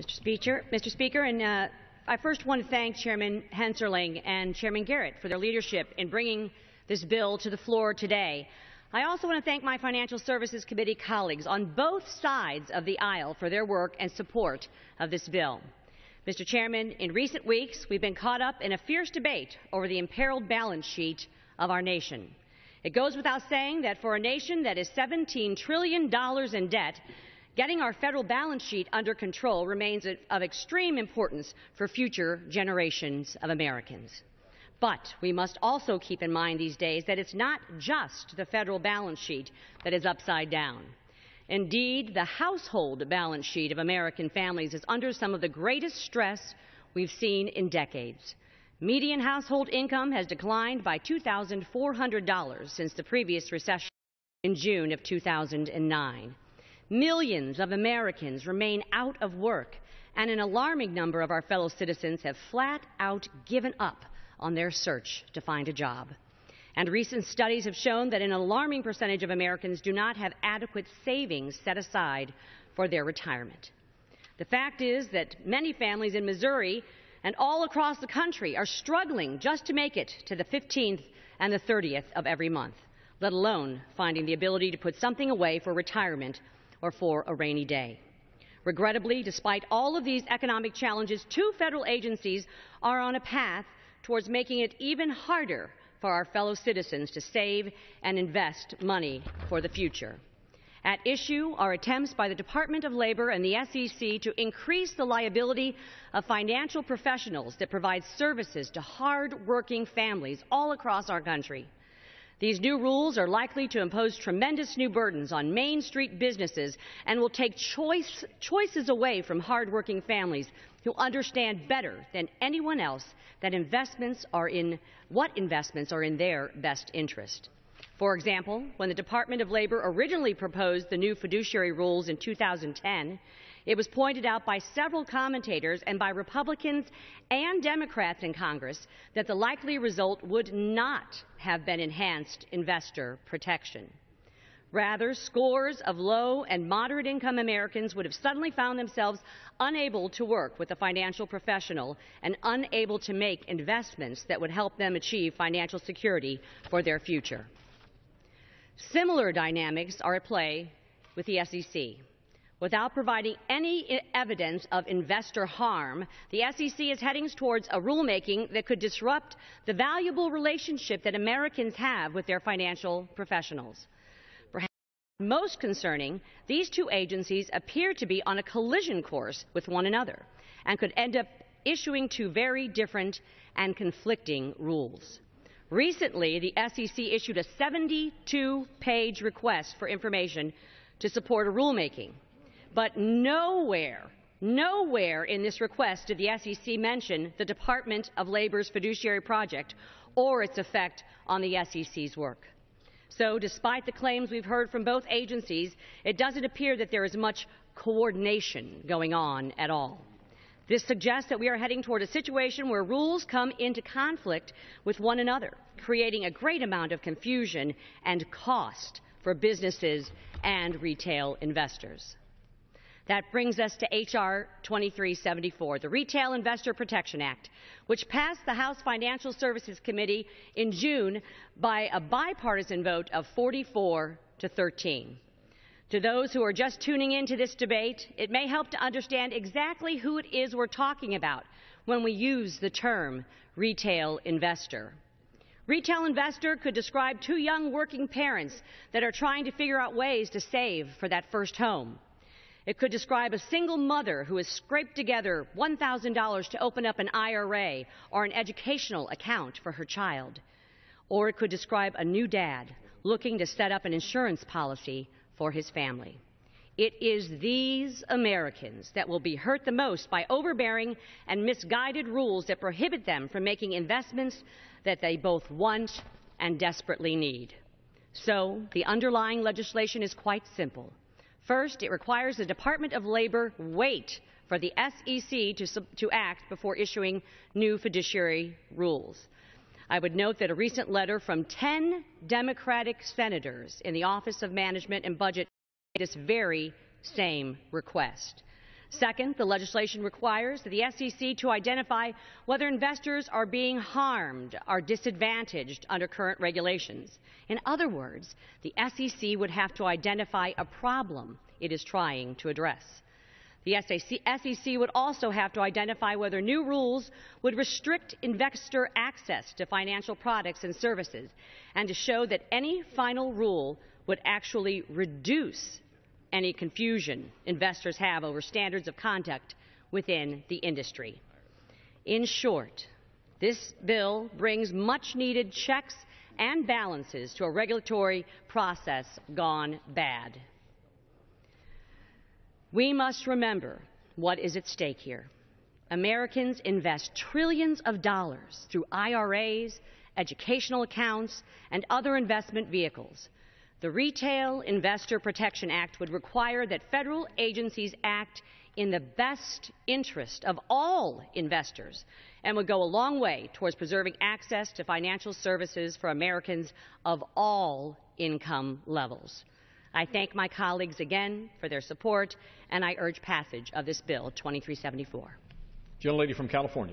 Mr. Speaker, I first want to thank Chairman Hensarling and Chairman Garrett for their leadership in bringing this bill to the floor today. I also want to thank my Financial Services Committee colleagues on both sides of the aisle for their work and support of this bill. Mr. Chairman, in recent weeks, we've been caught up in a fierce debate over the imperiled balance sheet of our nation. It goes without saying that for a nation that is $17 trillion in debt, getting our federal balance sheet under control remains of extreme importance for future generations of Americans. But we must also keep in mind these days that it's not just the federal balance sheet that is upside down. Indeed, the household balance sheet of American families is under some of the greatest stress we've seen in decades. Median household income has declined by $2,400 since the previous recession in June of 2009. Millions of Americans remain out of work, and an alarming number of our fellow citizens have flat out given up on their search to find a job. And recent studies have shown that an alarming percentage of Americans do not have adequate savings set aside for their retirement. The fact is that many families in Missouri and all across the country are struggling just to make it to the 15th and the 30th of every month, let alone finding the ability to put something away for retirement or for a rainy day. Regrettably, despite all of these economic challenges, two federal agencies are on a path towards making it even harder for our fellow citizens to save and invest money for the future. At issue are attempts by the Department of Labor and the SEC to increase the liability of financial professionals that provide services to hard-working families all across our country. These new rules are likely to impose tremendous new burdens on Main Street businesses and will take choices away from hardworking families who understand better than anyone else that investments are in their best interest. For example, when the Department of Labor originally proposed the new fiduciary rules in 2010, it was pointed out by several commentators and by Republicans and Democrats in Congress that the likely result would not have been enhanced investor protection. Rather, scores of low and moderate income Americans would have suddenly found themselves unable to work with a financial professional and unable to make investments that would help them achieve financial security for their future. Similar dynamics are at play with the SEC. Without providing any evidence of investor harm, the SEC is heading towards a rulemaking that could disrupt the valuable relationship that Americans have with their financial professionals. Perhaps most concerning, these two agencies appear to be on a collision course with one another and could end up issuing two very different and conflicting rules. Recently, the SEC issued a 72-page request for information to support a rulemaking. But nowhere in this request did the SEC mention the Department of Labor's fiduciary project or its effect on the SEC's work. So, despite the claims we've heard from both agencies, it doesn't appear that there is much coordination going on at all. This suggests that we are heading toward a situation where rules come into conflict with one another, creating a great amount of confusion and cost for businesses and retail investors. That brings us to H.R. 2374, the Retail Investor Protection Act, which passed the House Financial Services Committee in June by a bipartisan vote of 44-13. To those who are just tuning into this debate, it may help to understand exactly who it is we're talking about when we use the term retail investor. Retail investor could describe two young working parents that are trying to figure out ways to save for that first home. It could describe a single mother who has scraped together $1,000 to open up an IRA or an educational account for her child. Or it could describe a new dad looking to set up an insurance policy for his family. It is these Americans that will be hurt the most by overbearing and misguided rules that prohibit them from making investments that they both want and desperately need. So, the underlying legislation is quite simple. First, it requires the Department of Labor wait for the SEC to act before issuing new fiduciary rules. I would note that a recent letter from 10 Democratic senators in the Office of Management and Budget made this very same request. Second, the legislation requires the SEC to identify whether investors are being harmed or disadvantaged under current regulations. In other words, the SEC would have to identify a problem it is trying to address. The SEC would also have to identify whether new rules would restrict investor access to financial products and services, and to show that any final rule would actually reduce any confusion investors have over standards of conduct within the industry. In short, this bill brings much-needed checks and balances to a regulatory process gone bad. We must remember what is at stake here. Americans invest trillions of dollars through IRAs, educational accounts, and other investment vehicles. The Retail Investor Protection Act would require that federal agencies act in the best interest of all investors and would go a long way towards preserving access to financial services for Americans of all income levels. I thank my colleagues again for their support, and I urge passage of this bill, 2374. Gentlelady from California.